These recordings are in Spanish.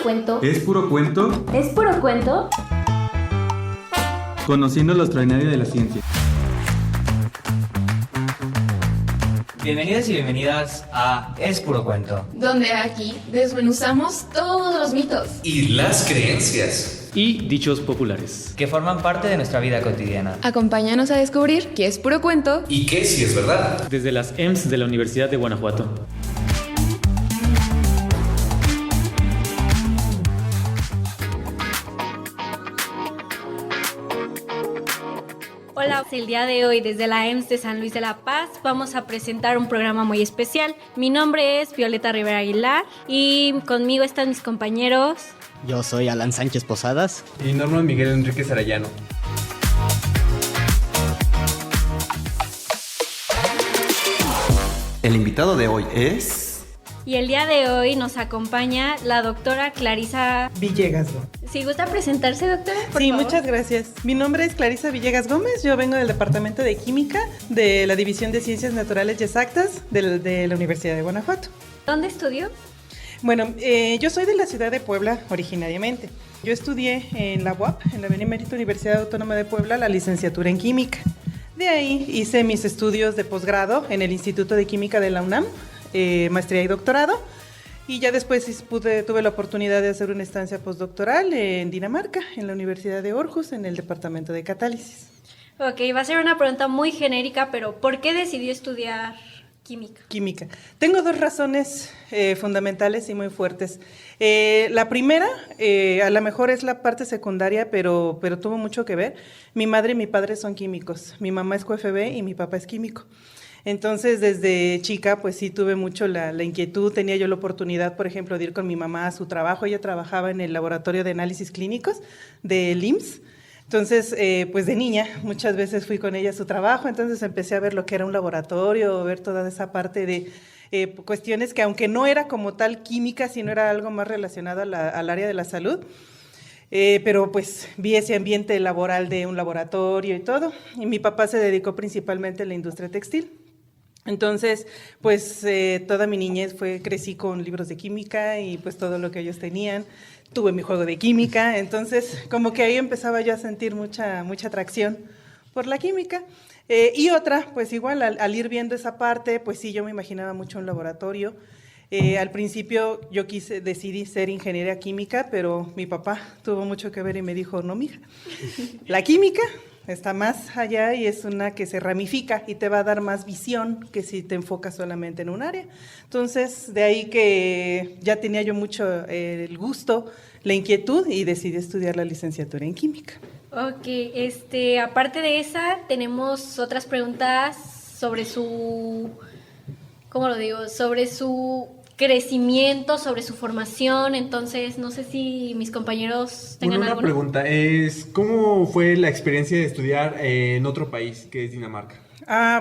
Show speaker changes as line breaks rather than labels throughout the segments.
cuento.
¿Es puro cuento?
¿Es puro cuento?
Conociendo lo extraordinario de la ciencia.
Bienvenidos y bienvenidas a Es Puro Cuento,
donde aquí desmenuzamos todos los mitos
y las creencias
y dichos populares
que forman parte de nuestra vida cotidiana.
Acompáñanos a descubrir qué es puro cuento
y qué sí es verdad.
Desde las EMS de la Universidad de Guanajuato.
Hola, el día de hoy desde la EMS de San Luis de la Paz vamos a presentar un programa muy especial. Mi nombre es Violeta Rivera Aguilar y conmigo están mis compañeros.
Yo soy Alan Sánchez Posadas.
Y Norman Miguel Enríquez Arellano.
El invitado de hoy es...
Y el día de hoy nos acompaña la doctora Clarisa
Villegas.
Si gusta presentarse, doctora, por
Sí,
favor.
muchas gracias. Mi nombre es Clarisa Villegas Gómez. Yo vengo del Departamento de Química de la División de Ciencias Naturales y Exactas de la Universidad de Guanajuato.
¿Dónde estudió?
Bueno, yo soy de la ciudad de Puebla originariamente. Yo estudié en la UAP, en la Benemérita Universidad Autónoma de Puebla, la licenciatura en Química. De ahí hice mis estudios de posgrado en el Instituto de Química de la UNAM, maestría y doctorado. Y ya después tuve la oportunidad de hacer una estancia postdoctoral en Dinamarca, en la Universidad de Aarhus, en el departamento de catálisis.
Ok, va a ser una pregunta muy genérica, pero ¿por qué decidió estudiar química?
Química. Tengo dos razones fundamentales y muy fuertes. La primera, a lo mejor es la parte secundaria, pero tuvo mucho que ver. Mi madre y mi padre son químicos. Mi mamá es QFB y mi papá es químico. Entonces, desde chica, pues sí tuve mucho la inquietud. Tenía yo la oportunidad, por ejemplo, de ir con mi mamá a su trabajo. Ella trabajaba en el laboratorio de análisis clínicos del IMSS. Entonces, pues de niña, muchas veces fui con ella a su trabajo. Entonces empecé a ver lo que era un laboratorio, ver toda esa parte de cuestiones que, aunque no era como tal química, sino era algo más relacionado al área de la salud. Pero pues vi ese ambiente laboral de un laboratorio y todo. Y mi papá se dedicó principalmente a la industria textil. Entonces, pues toda mi niñez crecí con libros de química y pues todo lo que ellos tenían. Tuve mi juego de química, entonces como que ahí empezaba yo a sentir mucha atracción por la química. Y otra, pues igual al ir viendo esa parte, pues sí, yo me imaginaba mucho un laboratorio. Al principio yo decidí ser ingeniera química, pero mi papá tuvo mucho que ver y me dijo, no, mija, la química está más allá y es una que se ramifica y te va a dar más visión que si te enfocas solamente en un área. Entonces, de ahí que ya tenía yo mucho el gusto, la inquietud y decidí estudiar la licenciatura en química.
Ok, aparte de esa, tenemos otras preguntas sobre su, ¿cómo lo digo? Sobre su crecimiento, sobre su formación. Entonces, no sé si mis compañeros tengan
una
alguna
pregunta es, ¿cómo fue la experiencia de estudiar en otro país que es Dinamarca?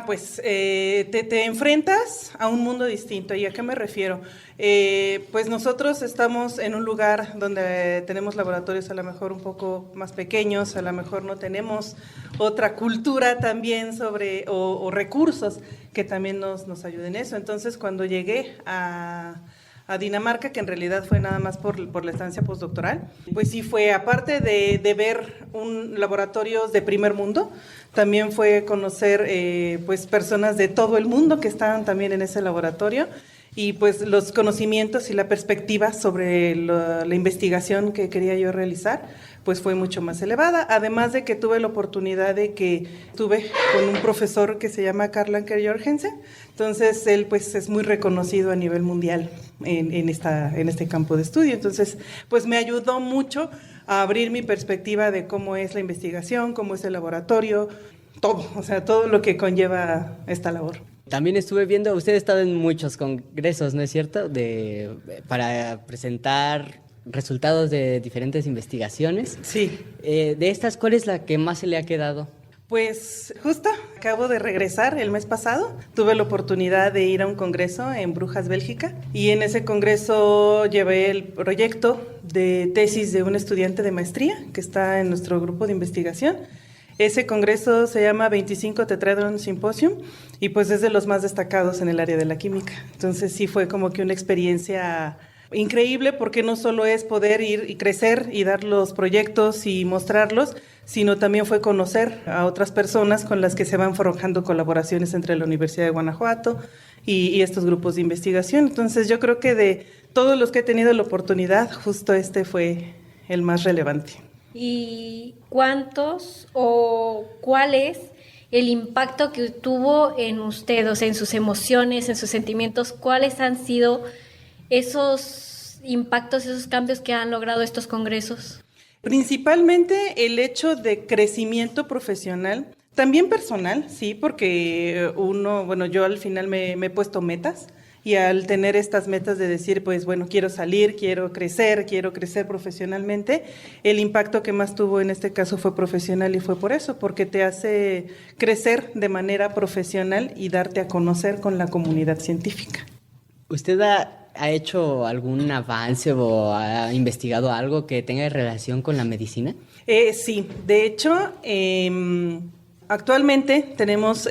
Pues te enfrentas a un mundo distinto. ¿Y a qué me refiero? Pues nosotros estamos en un lugar donde tenemos laboratorios a lo mejor un poco más pequeños, a lo mejor no tenemos otra cultura también o recursos que también nos ayuden en eso. Entonces, cuando llegué a Dinamarca, que en realidad fue nada más por la estancia postdoctoral, pues sí fue, aparte de ver laboratorios de primer mundo, también fue conocer pues personas de todo el mundo que estaban también en ese laboratorio y pues los conocimientos y la perspectiva sobre la investigación que quería yo realizar pues fue mucho más elevada, además de que tuve la oportunidad de que estuve con un profesor que se llama Karl Anker Jorgensen. Entonces él pues es muy reconocido a nivel mundial en este campo de estudio, entonces pues me ayudó mucho a abrir mi perspectiva de cómo es la investigación, cómo es el laboratorio, todo, o sea, todo lo que conlleva esta labor.
También estuve viendo, usted ha estado en muchos congresos, ¿no es cierto?, para presentar resultados de diferentes investigaciones.
Sí.
De estas, ¿cuál es la que más se le ha quedado?
Pues justo acabo de regresar el mes pasado, tuve la oportunidad de ir a un congreso en Brujas, Bélgica, y en ese congreso llevé el proyecto de tesis de un estudiante de maestría que está en nuestro grupo de investigación. Ese congreso se llama 25 Tetraedron Symposium y pues es de los más destacados en el área de la química. Entonces sí fue como que una experiencia increíble porque no solo es poder ir y crecer y dar los proyectos y mostrarlos, sino también fue conocer a otras personas con las que se van forjando colaboraciones entre la Universidad de Guanajuato y estos grupos de investigación. Entonces yo creo que de todos los que he tenido la oportunidad, justo este fue el más relevante.
¿Y cuántos o cuál es el impacto que tuvo en usted, o sea, en sus emociones, en sus sentimientos? ¿Cuáles han sido esos impactos, esos cambios que han logrado estos congresos?
Principalmente el hecho de crecimiento profesional, también personal, sí, porque yo al final me he puesto metas. Y al tener estas metas de decir, pues bueno, quiero salir, quiero crecer profesionalmente, el impacto que más tuvo en este caso fue profesional y fue por eso, porque te hace crecer de manera profesional y darte a conocer con la comunidad científica.
¿Usted ha hecho algún avance o ha investigado algo que tenga relación con la medicina?
Sí, de hecho, actualmente tenemos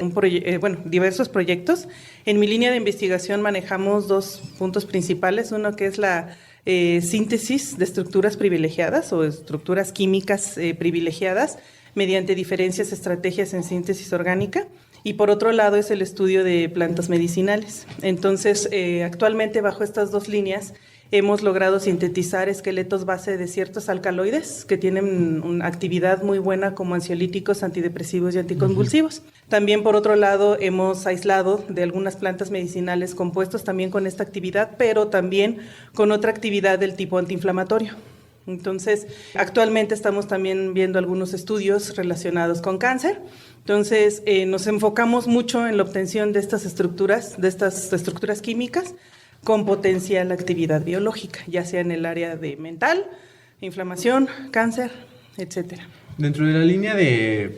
diversos proyectos. En mi línea de investigación manejamos 2 puntos principales. Uno que es la síntesis de estructuras privilegiadas o estructuras químicas privilegiadas mediante diferentes estrategias en síntesis orgánica. Y por otro lado es el estudio de plantas medicinales. Entonces, actualmente bajo estas 2 líneas hemos logrado sintetizar esqueletos base de ciertos alcaloides que tienen una actividad muy buena como ansiolíticos, antidepresivos y anticonvulsivos. También, por otro lado, hemos aislado de algunas plantas medicinales compuestos también con esta actividad, pero también con otra actividad del tipo antiinflamatorio. Entonces, actualmente estamos también viendo algunos estudios relacionados con cáncer. Entonces, nos enfocamos mucho en la obtención de estas estructuras químicas con potencial actividad biológica, ya sea en el área de mental, inflamación, cáncer, etcétera.
Dentro de la línea de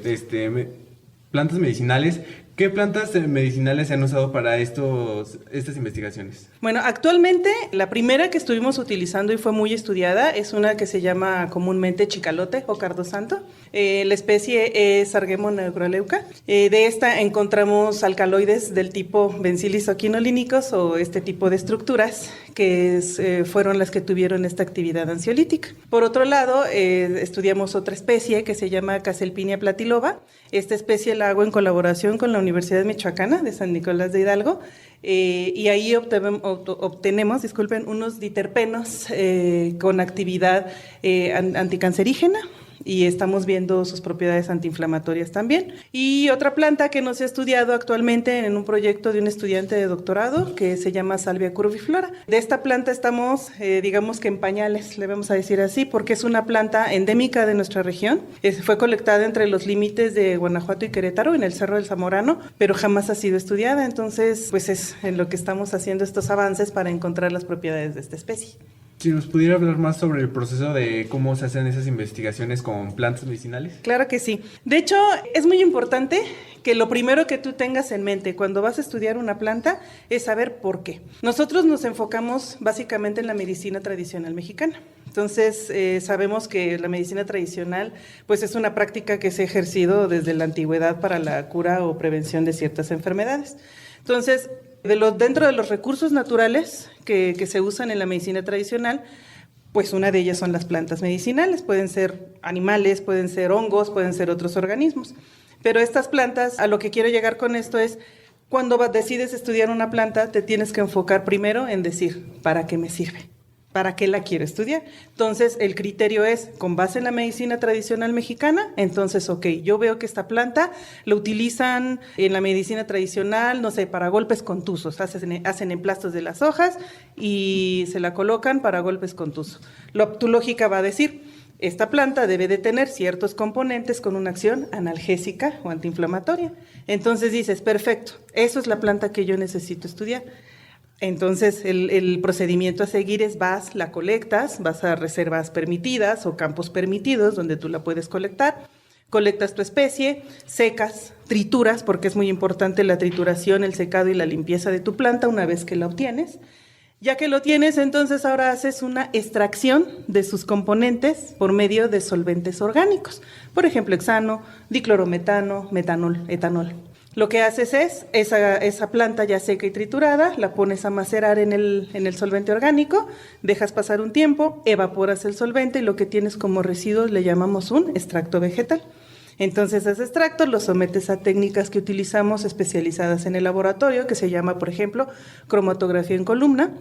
plantas medicinales, ¿qué plantas medicinales se han usado para estas investigaciones?
Bueno, actualmente la primera que estuvimos utilizando y fue muy estudiada es una que se llama comúnmente chicalote o cardosanto. La especie es Sargemon negroleuca. De esta encontramos alcaloides del tipo bencilisoquinolínicos o este tipo de estructuras que fueron las que tuvieron esta actividad ansiolítica. Por otro lado, estudiamos otra especie que se llama Caselpinia platilova. Esta especie la hago en colaboración con la Universidad Michoacana de San Nicolás de Hidalgo y ahí obtenemos unos diterpenos con actividad anticancerígena y estamos viendo sus propiedades antiinflamatorias también. Y otra planta que nos ha estudiado actualmente en un proyecto de un estudiante de doctorado que se llama Salvia curviflora. De esta planta estamos, digamos que en pañales, le vamos a decir así, porque es una planta endémica de nuestra región. Fue colectada entre los límites de Guanajuato y Querétaro, en el Cerro del Zamorano, pero jamás ha sido estudiada. Entonces, pues es en lo que estamos haciendo estos avances para encontrar las propiedades de esta especie.
Si nos pudiera hablar más sobre el proceso de cómo se hacen esas investigaciones con plantas medicinales.
Claro que sí. De hecho, es muy importante que lo primero que tú tengas en mente cuando vas a estudiar una planta es saber por qué. Nosotros nos enfocamos básicamente en la medicina tradicional mexicana. Entonces, sabemos que la medicina tradicional pues es una práctica que se ha ejercido desde la antigüedad para la cura o prevención de ciertas enfermedades. Entonces, dentro de los recursos naturales que se usan en la medicina tradicional, pues una de ellas son las plantas medicinales. Pueden ser animales, pueden ser hongos, pueden ser otros organismos. Pero estas plantas, a lo que quiero llegar con esto es, cuando decides estudiar una planta, te tienes que enfocar primero en decir, ¿para qué me sirve? ¿Para qué la quiero estudiar? Entonces, el criterio es, con base en la medicina tradicional mexicana, entonces, ok, yo veo que esta planta la utilizan en la medicina tradicional, no sé, para golpes contusos, hacen emplastos de las hojas y se la colocan para golpes contusos. Tu lógica va a decir, esta planta debe de tener ciertos componentes con una acción analgésica o antiinflamatoria. Entonces dices, perfecto, eso es la planta que yo necesito estudiar. Entonces, el procedimiento a seguir es la colectas, vas a reservas permitidas o campos permitidos donde tú la puedes colectar, colectas tu especie, secas, trituras, porque es muy importante la trituración, el secado y la limpieza de tu planta una vez que la obtienes. Ya que lo tienes, entonces ahora haces una extracción de sus componentes por medio de solventes orgánicos, por ejemplo, hexano, diclorometano, metanol, etanol. Lo que haces es, esa planta ya seca y triturada, la pones a macerar en el solvente orgánico, dejas pasar un tiempo, evaporas el solvente y lo que tienes como residuos le llamamos un extracto vegetal. Entonces ese extracto lo sometes a técnicas que utilizamos especializadas en el laboratorio, que se llama, por ejemplo, cromatografía en columna,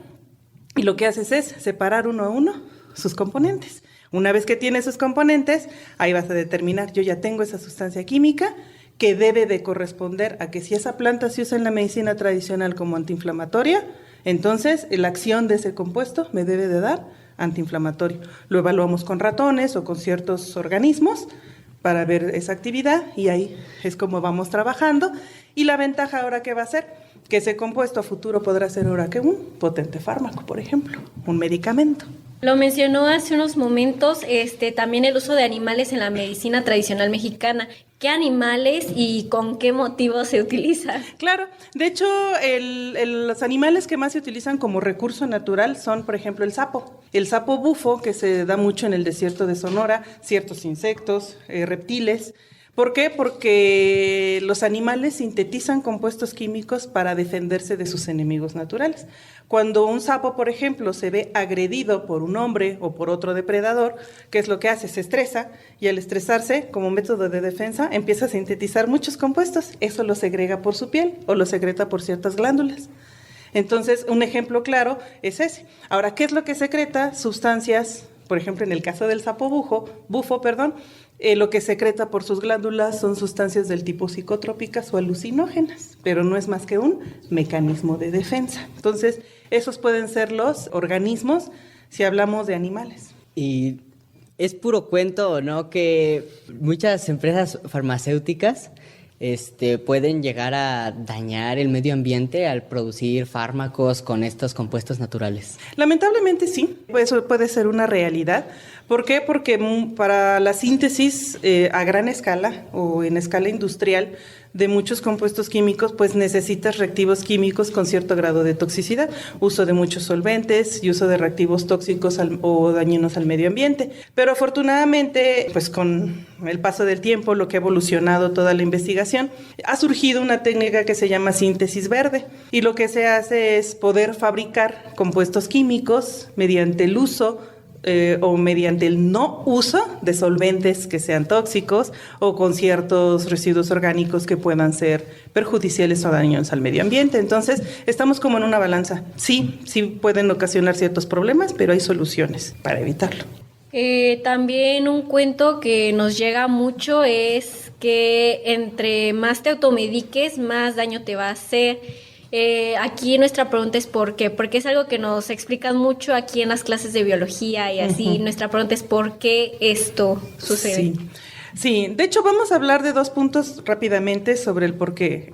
y lo que haces es separar uno a uno sus componentes. Una vez que tienes sus componentes, ahí vas a determinar, yo ya tengo esa sustancia química que debe de corresponder a que si esa planta se usa en la medicina tradicional como antiinflamatoria, entonces la acción de ese compuesto me debe de dar antiinflamatorio. Lo evaluamos con ratones o con ciertos organismos para ver esa actividad y ahí es como vamos trabajando. Y la ventaja ahora que va a ser que ese compuesto a futuro podrá ser ahora que un potente fármaco, por ejemplo, un medicamento.
Lo mencionó hace unos momentos, también el uso de animales en la medicina tradicional mexicana. ¿Qué animales y con qué motivo se utilizan?
Claro, de hecho, los animales que más se utilizan como recurso natural son, por ejemplo, el sapo bufo, que se da mucho en el desierto de Sonora, ciertos insectos, reptiles. ¿Por qué? Porque los animales sintetizan compuestos químicos para defenderse de sus enemigos naturales. Cuando un sapo, por ejemplo, se ve agredido por un hombre o por otro depredador, ¿qué es lo que hace? Se estresa y al estresarse, como método de defensa, empieza a sintetizar muchos compuestos. Eso lo segrega por su piel o lo secreta por ciertas glándulas. Entonces, un ejemplo claro es ese. Ahora, ¿qué es lo que secreta? Sustancias, por ejemplo, en el caso del sapo bufo, lo que secreta por sus glándulas son sustancias del tipo psicotrópicas o alucinógenas, pero no es más que un mecanismo de defensa. Entonces, esos pueden ser los organismos si hablamos de animales.
Y es puro cuento, ¿o no?, que muchas empresas farmacéuticas pueden llegar a dañar el medio ambiente al producir fármacos con estos compuestos naturales.
Lamentablemente sí, eso puede ser una realidad. ¿Por qué? Porque para la síntesis a gran escala o en escala industrial de muchos compuestos químicos, pues necesitas reactivos químicos con cierto grado de toxicidad, uso de muchos solventes y uso de reactivos tóxicos o dañinos al medio ambiente. Pero afortunadamente, pues con el paso del tiempo, lo que ha evolucionado toda la investigación, ha surgido una técnica que se llama síntesis verde y lo que se hace es poder fabricar compuestos químicos mediante el uso o mediante el no uso de solventes que sean tóxicos o con ciertos residuos orgánicos que puedan ser perjudiciales o dañinos al medio ambiente. Entonces, estamos como en una balanza. Sí pueden ocasionar ciertos problemas, pero hay soluciones para evitarlo.
También un cuento que nos llega mucho es que entre más te automediques, más daño te va a hacer. Aquí nuestra pregunta es ¿por qué? Porque es algo que nos explican mucho aquí en las clases de biología y así. Uh-huh. Nuestra pregunta es ¿por qué esto sucede?
Sí, de hecho vamos a hablar de 2 puntos rápidamente sobre el por qué.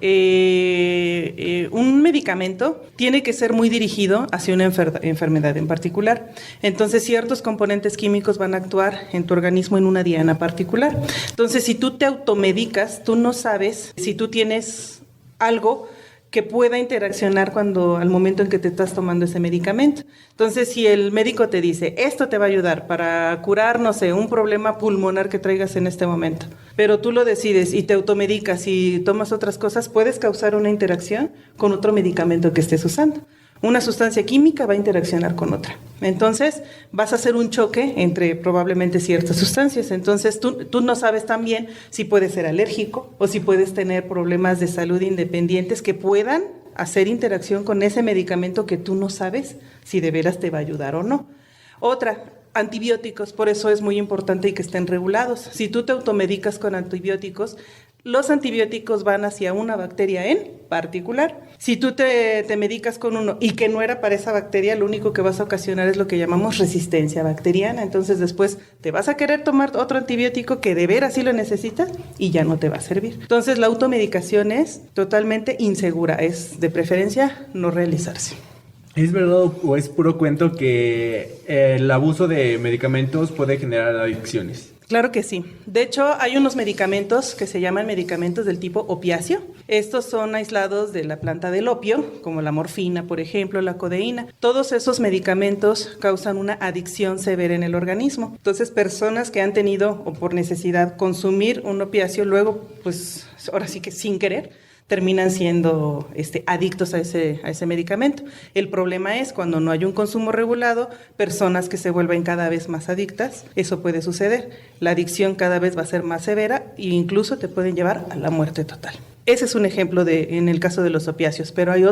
Un medicamento tiene que ser muy dirigido hacia una enfermedad en particular. Entonces ciertos componentes químicos van a actuar en tu organismo en una diana particular. Entonces si tú te automedicas, tú no sabes si tú tienes algo que pueda interaccionar al momento en que te estás tomando ese medicamento. Entonces, si el médico te dice, esto te va a ayudar para curar, no sé, un problema pulmonar que traigas en este momento, pero tú lo decides y te automedicas y tomas otras cosas, puedes causar una interacción con otro medicamento que estés usando. Una sustancia química va a interaccionar con otra. Entonces, vas a hacer un choque entre probablemente ciertas sustancias. Entonces, tú no sabes también si puedes ser alérgico o si puedes tener problemas de salud independientes que puedan hacer interacción con ese medicamento que tú no sabes si de veras te va a ayudar o no. Otra, antibióticos, por eso es muy importante y que estén regulados. Si tú te automedicas con antibióticos, los antibióticos van hacia una bacteria en particular. Si tú te medicas con uno y que no era para esa bacteria, lo único que vas a ocasionar es lo que llamamos resistencia bacteriana. Entonces después te vas a querer tomar otro antibiótico que de veras sí lo necesitas y ya no te va a servir. Entonces la automedicación es totalmente insegura, es de preferencia no realizarse.
¿Es verdad o es puro cuento que el abuso de medicamentos puede generar adicciones?
Claro que sí. De hecho, hay unos medicamentos que se llaman medicamentos del tipo opiáceo. Estos son aislados de la planta del opio, como la morfina, por ejemplo, la codeína. Todos esos medicamentos causan una adicción severa en el organismo. Entonces, personas que han tenido o por necesidad consumir un opiáceo, luego, pues, ahora sí que sin querer, terminan siendo adictos a ese medicamento. El problema es cuando no hay un consumo regulado, personas que se vuelven cada vez más adictas, eso puede suceder. La adicción cada vez va a ser más severa e incluso te pueden llevar a la muerte total. Ese es un ejemplo en el caso de los opiáceos, pero hay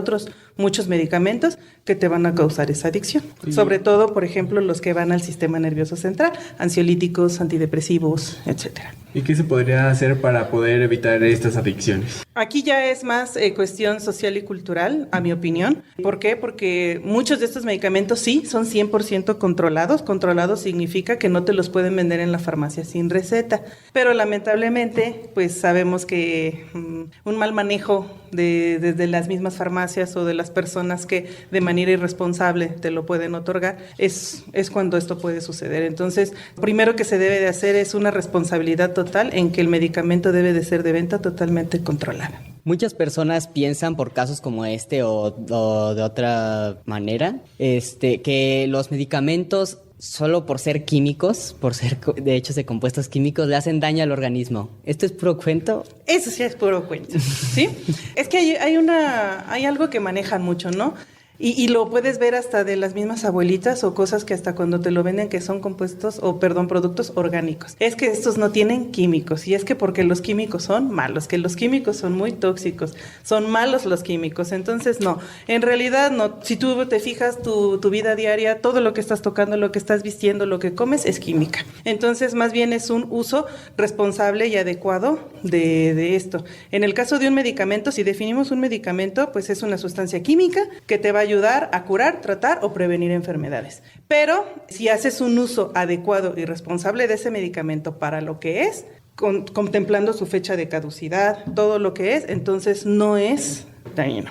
muchos medicamentos que te van a causar esa adicción. Sí. Sobre todo, por ejemplo, los que van al sistema nervioso central, ansiolíticos, antidepresivos, etcétera.
¿Y qué se podría hacer para poder evitar estas adicciones?
Aquí ya es más cuestión social y cultural, a mi opinión. ¿Por qué? Porque muchos de estos medicamentos sí son 100% controlados. Controlados significa que no te los pueden vender en la farmacia sin receta. Pero lamentablemente, pues sabemos que un mal manejo desde las mismas farmacias o de las personas que de manera irresponsable te lo pueden otorgar, es cuando esto puede suceder. Entonces, lo primero que se debe de hacer es una responsabilidad total en que el medicamento debe de ser de venta totalmente controlada.
Muchas personas piensan por casos como este o de otra manera, que los medicamentos solo por ser químicos, por ser de hechos de compuestos químicos, le hacen daño al organismo. ¿Esto es puro cuento?
Eso sí es puro cuento, ¿sí? Es que hay algo que manejan mucho, ¿no? Y lo puedes ver hasta de las mismas abuelitas o cosas que hasta cuando te lo venden que son productos orgánicos. Es que estos no tienen químicos y es que porque los químicos son malos, que los químicos son muy tóxicos, son malos los químicos. Entonces no, en realidad no. Si tú te fijas tu vida diaria, todo lo que estás tocando, lo que estás vistiendo, lo que comes es química. Entonces más bien es un uso responsable y adecuado de esto. En el caso de un medicamento, si definimos un medicamento, pues es una sustancia química que te va a ayudar a curar, tratar o prevenir enfermedades. Pero si haces un uso adecuado y responsable de ese medicamento para lo que es, contemplando su fecha de caducidad, todo lo que es, entonces no es dañino.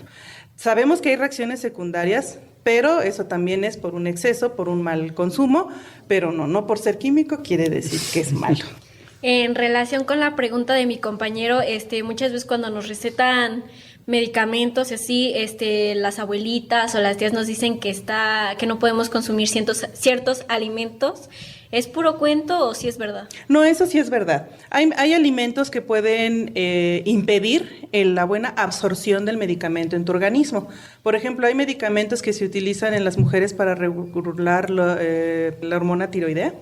Sabemos que hay reacciones secundarias, pero eso también es por un exceso, por un mal consumo, pero no por ser químico quiere decir que es malo.
En relación con la pregunta de mi compañero, muchas veces cuando nos recetan medicamentos y así, las abuelitas o las tías nos dicen que no podemos consumir ciertos alimentos. ¿Es puro cuento o sí es verdad?
No, eso sí es verdad. Hay alimentos que pueden impedir la buena absorción del medicamento en tu organismo. Por ejemplo, hay medicamentos que se utilizan en las mujeres para regular la hormona tiroidea.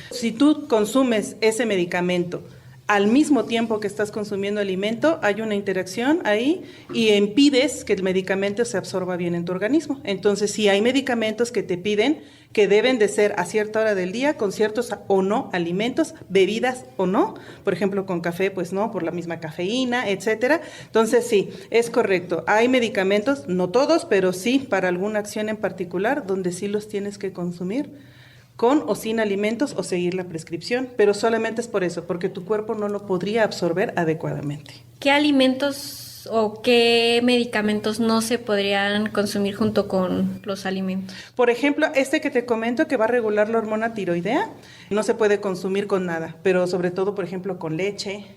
Si tú consumes ese medicamento al mismo tiempo que estás consumiendo alimento, hay una interacción ahí y impides que el medicamento se absorba bien en tu organismo. Entonces, sí hay medicamentos que te piden que deben de ser a cierta hora del día, con ciertos o no alimentos, bebidas o no. Por ejemplo, con café, pues no, por la misma cafeína, etcétera. Entonces, sí, es correcto. Hay medicamentos, no todos, pero sí para alguna acción en particular, donde sí los tienes que consumir con o sin alimentos o seguir la prescripción, pero solamente es por eso, porque tu cuerpo no lo podría absorber adecuadamente.
¿Qué alimentos o qué medicamentos no se podrían consumir junto con los alimentos?
Por ejemplo, que te comento que va a regular la hormona tiroidea, no se puede consumir con nada, pero sobre todo, por ejemplo, con leche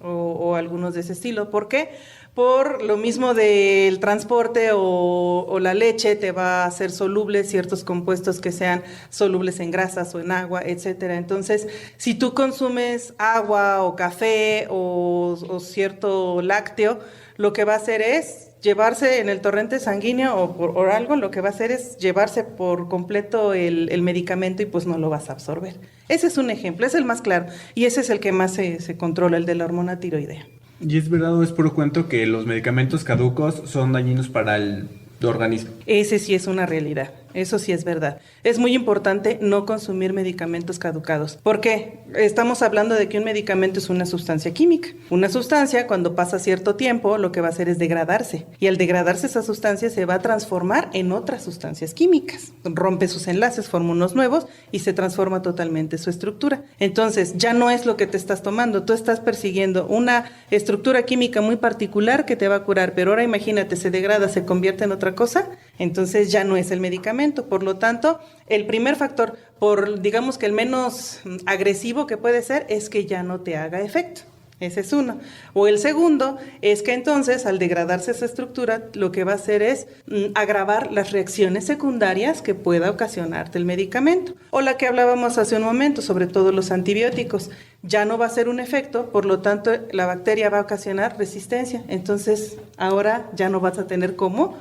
o algunos de ese estilo. ¿Por qué? Por lo mismo del transporte o la leche te va a hacer solubles ciertos compuestos que sean solubles en grasas o en agua, etcétera. Entonces, si tú consumes agua o café o cierto lácteo, lo que va a hacer es llevarse en el torrente sanguíneo o algo, lo que va a hacer es llevarse por completo el medicamento y pues no lo vas a absorber. Ese es un ejemplo, es el más claro y ese es el que más se controla, el de la hormona tiroidea.
¿Y es verdad o es puro cuento que los medicamentos caducos son dañinos para el organismo?
Ese sí es una realidad. Eso sí es verdad. Es muy importante no consumir medicamentos caducados. ¿Por qué? Estamos hablando de que un medicamento es una sustancia química. Una sustancia, cuando pasa cierto tiempo, lo que va a hacer es degradarse. Y al degradarse esa sustancia se va a transformar en otras sustancias químicas. Rompe sus enlaces, forma unos nuevos y se transforma totalmente su estructura. Entonces, ya no es lo que te estás tomando. Tú estás persiguiendo una estructura química muy particular que te va a curar. Pero ahora imagínate, se degrada, se convierte en otra cosa. Entonces ya no es el medicamento. Por lo tanto, el primer factor, digamos que el menos agresivo que puede ser, es que ya no te haga efecto. Ese es uno. O el segundo es que entonces, al degradarse esa estructura, lo que va a hacer es agravar las reacciones secundarias que pueda ocasionarte el medicamento. O la que hablábamos hace un momento, sobre todo los antibióticos. Ya no va a ser un efecto, por lo tanto, la bacteria va a ocasionar resistencia. Entonces, ahora ya no vas a tener cómo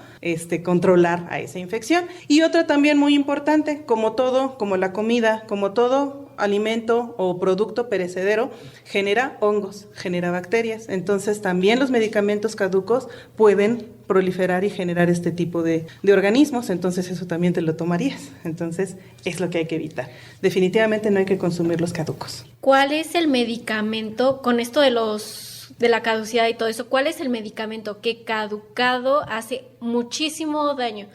controlar a esa infección. Y otra también muy importante, como todo, como la comida, como todo alimento o producto perecedero, genera hongos, genera bacterias. Entonces, también los medicamentos caducos pueden proliferar y generar este tipo de organismos. Entonces, eso también te lo tomarías. Entonces, es lo que hay que evitar. Definitivamente no hay que consumir los caducos.
¿Cuál es el medicamento, con esto de la caducidad y todo eso, cuál es el medicamento que caducado hace muchísimo daño?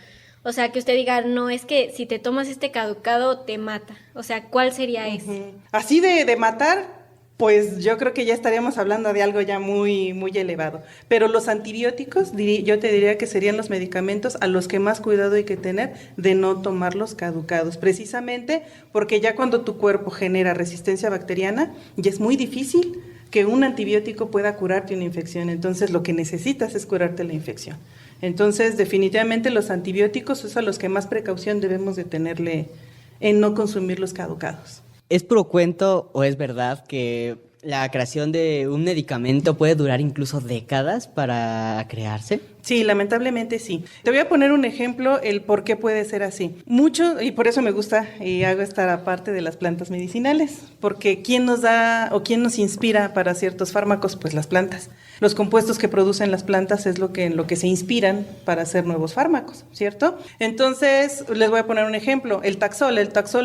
O sea, que usted diga, no, es que si te tomas este caducado te mata. O sea, ¿cuál sería ese?
Así de matar, pues yo creo que ya estaríamos hablando de algo ya muy, muy elevado. Pero los antibióticos, yo te diría que serían los medicamentos a los que más cuidado hay que tener de no tomarlos caducados. Precisamente porque ya cuando tu cuerpo genera resistencia bacteriana, ya es muy difícil que un antibiótico pueda curarte una infección. Entonces, lo que necesitas es curarte la infección. Entonces, definitivamente los antibióticos es a los que más precaución debemos de tenerle en no consumir los caducados.
¿Es puro cuento o es verdad que la creación de un medicamento puede durar incluso décadas para crearse?
Sí, lamentablemente sí. Te voy a poner un ejemplo, el por qué puede ser así. Mucho, y por eso me gusta y hago esta parte de las plantas medicinales, porque ¿quién nos da o quién nos inspira para ciertos fármacos? Pues las plantas. Los compuestos que producen las plantas es en lo que se inspiran para hacer nuevos fármacos, ¿cierto? Entonces, les voy a poner un ejemplo. El Taxol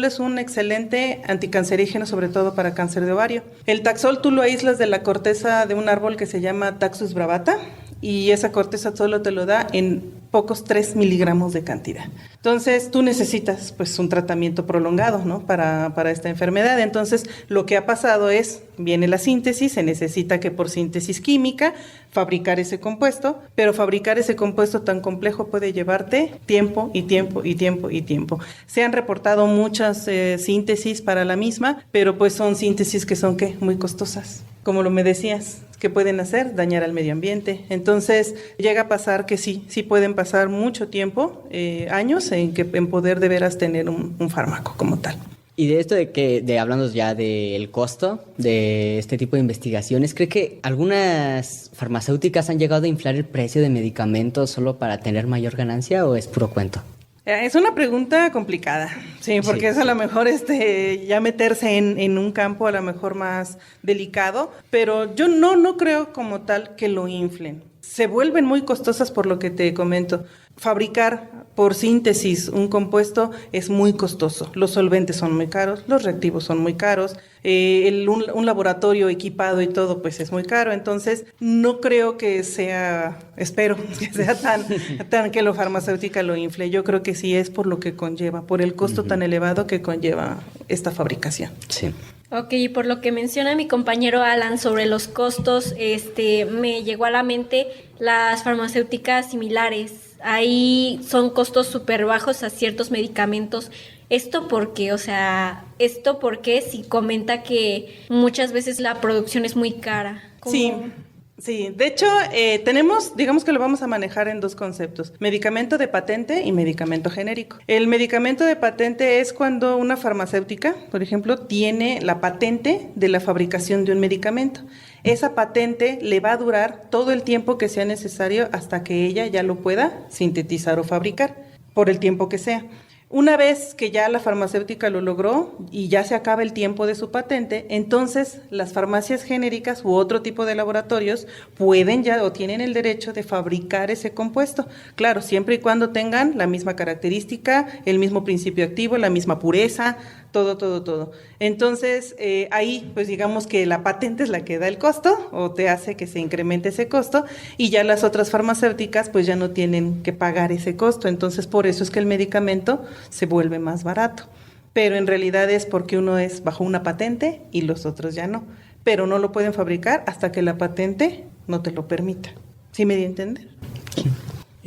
es un excelente anticancerígeno, sobre todo para cáncer de ovario. El Taxol tú lo aíslas de la corteza de un árbol que se llama Taxus bravata, y esa corteza solo te lo da en pocos 3 miligramos de cantidad. Entonces, tú necesitas pues un tratamiento prolongado, ¿no? Para esta enfermedad. Entonces, lo que ha pasado es, viene la síntesis, se necesita que por síntesis química fabricar ese compuesto, pero fabricar ese compuesto tan complejo puede llevarte tiempo y tiempo y tiempo y tiempo. Se han reportado muchas síntesis para la misma, pero pues son síntesis que son, ¿qué? Muy costosas. Como lo me decías, ¿qué pueden hacer? Dañar al medio ambiente. Entonces, llega a pasar que sí pueden pasar mucho tiempo, años, en poder de veras tener un fármaco como tal.
Y de esto hablando ya del costo de este tipo de investigaciones, ¿cree que algunas farmacéuticas han llegado a inflar el precio de medicamentos solo para tener mayor ganancia o es puro cuento?
Es una pregunta complicada, sí, porque es a lo mejor ya meterse en un campo a lo mejor más delicado, pero yo no creo como tal que lo inflen. Se vuelven muy costosas por lo que te comento. Fabricar por síntesis un compuesto es muy costoso. Los solventes son muy caros, los reactivos son muy caros, un laboratorio equipado y todo pues es muy caro. Entonces no creo que espero que sea tan que lo farmacéutica lo infle. Yo creo que sí es por lo que conlleva, por el costo tan elevado que conlleva esta fabricación.
Sí.
Ok, y por lo que menciona mi compañero Alan sobre los costos, me llegó a la mente las farmacéuticas similares. Ahí son costos súper bajos a ciertos medicamentos. ¿Esto por qué? O sea, ¿esto por qué? Si comenta que muchas veces la producción es muy cara.
Sí, de hecho digamos que lo vamos a manejar en dos conceptos, medicamento de patente y medicamento genérico. El medicamento de patente es cuando una farmacéutica, por ejemplo, tiene la patente de la fabricación de un medicamento. Esa patente le va a durar todo el tiempo que sea necesario hasta que ella ya lo pueda sintetizar o fabricar, por el tiempo que sea. Una vez que ya la farmacéutica lo logró y ya se acaba el tiempo de su patente, entonces las farmacias genéricas u otro tipo de laboratorios pueden ya o tienen el derecho de fabricar ese compuesto. Claro, siempre y cuando tengan la misma característica, el mismo principio activo, la misma pureza, todo. Entonces, ahí, pues digamos que la patente es la que da el costo o te hace que se incremente ese costo y ya las otras farmacéuticas pues ya no tienen que pagar ese costo. Entonces, por eso es que el medicamento se vuelve más barato. Pero en realidad es porque uno es bajo una patente y los otros ya no. Pero no lo pueden fabricar hasta que la patente no te lo permita. ¿Sí me di a entender? Sí.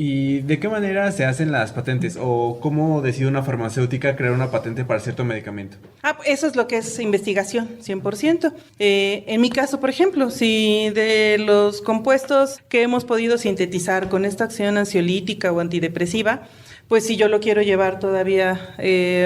¿Y de qué manera se hacen las patentes? ¿O cómo decide una farmacéutica crear una patente para cierto medicamento?
Eso es lo que es investigación, 100%. En mi caso, por ejemplo, si de los compuestos que hemos podido sintetizar con esta acción ansiolítica o antidepresiva, pues si yo lo quiero llevar todavía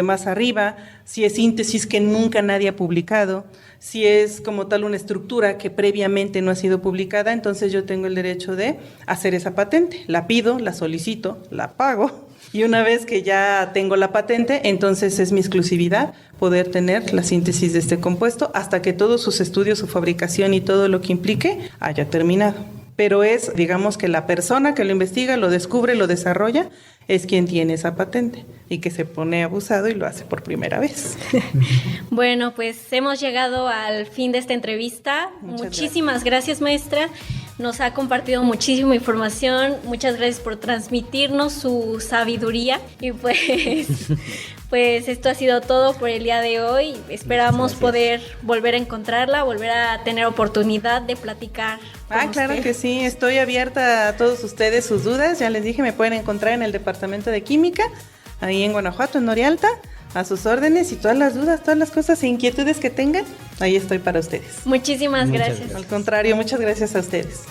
más arriba, si es síntesis que nunca nadie ha publicado, si es como tal una estructura que previamente no ha sido publicada, entonces yo tengo el derecho de hacer esa patente. La pido, la solicito, la pago, y una vez que ya tengo la patente, entonces es mi exclusividad poder tener la síntesis de este compuesto hasta que todos sus estudios, su fabricación y todo lo que implique haya terminado. Pero es, digamos, que la persona que lo investiga, lo descubre, lo desarrolla, es quien tiene esa patente y que se pone abusado y lo hace por primera vez.
Bueno, pues hemos llegado al fin de esta entrevista. Muchísimas gracias, maestra. Nos ha compartido muchísima información. Muchas gracias por transmitirnos su sabiduría. Y pues esto ha sido todo por el día de hoy. Esperamos poder volver a encontrarla, volver a tener oportunidad de platicar.
Claro que sí, estoy abierta a todos ustedes, sus dudas. Ya les dije, me pueden encontrar en el Departamento de Química, ahí en Guanajuato, en Norialta, a sus órdenes, y todas las dudas, todas las cosas e inquietudes que tengan, ahí estoy para ustedes.
Muchísimas gracias.
Al contrario, muchas gracias a ustedes.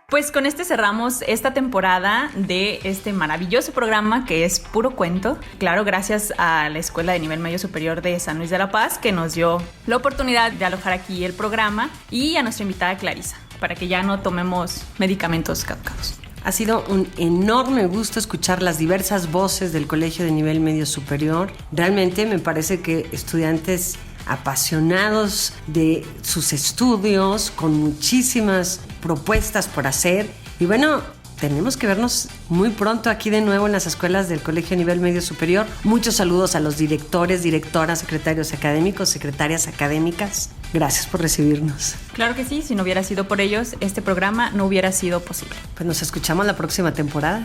Pues con este cerramos esta temporada de este maravilloso programa que es Puro Cuento. Claro, gracias a la Escuela de Nivel Medio Superior de San Luis de la Paz, que nos dio la oportunidad de alojar aquí el programa, y a nuestra invitada Clarisa, para que ya no tomemos medicamentos caducados.
Ha sido un enorme gusto escuchar las diversas voces del Colegio de Nivel Medio Superior. Realmente me parece que estudiantes apasionados de sus estudios, con muchísimas propuestas por hacer. Y bueno, tenemos que vernos muy pronto aquí de nuevo en las escuelas del Colegio Nivel Medio Superior. Muchos saludos a los directores, directoras, secretarios académicos, secretarias académicas. Gracias por recibirnos.
Claro que sí, si no hubiera sido por ellos, este programa no hubiera sido posible.
Pues nos escuchamos la próxima temporada.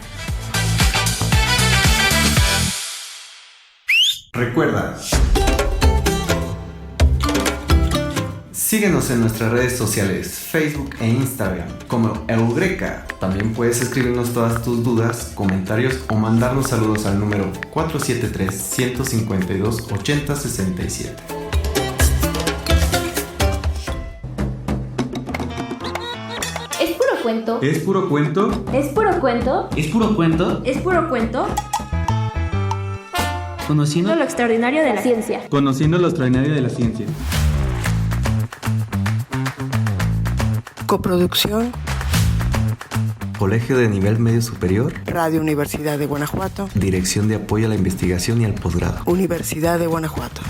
Recuerda, síguenos en nuestras redes sociales, Facebook e Instagram, como Eureka. También puedes escribirnos todas tus dudas, comentarios o mandarnos saludos al número 473-152-8067.
¿Es puro cuento?
¿Es puro cuento?
¿Es puro cuento?
¿Es puro cuento?
¿Es puro cuento?
Conociendo
Lo extraordinario de la ciencia.
Conociendo lo extraordinario de la ciencia.
Coproducción,
Colegio de Nivel Medio Superior,
Radio Universidad de Guanajuato,
Dirección de Apoyo a la Investigación y al Posgrado,
Universidad de Guanajuato.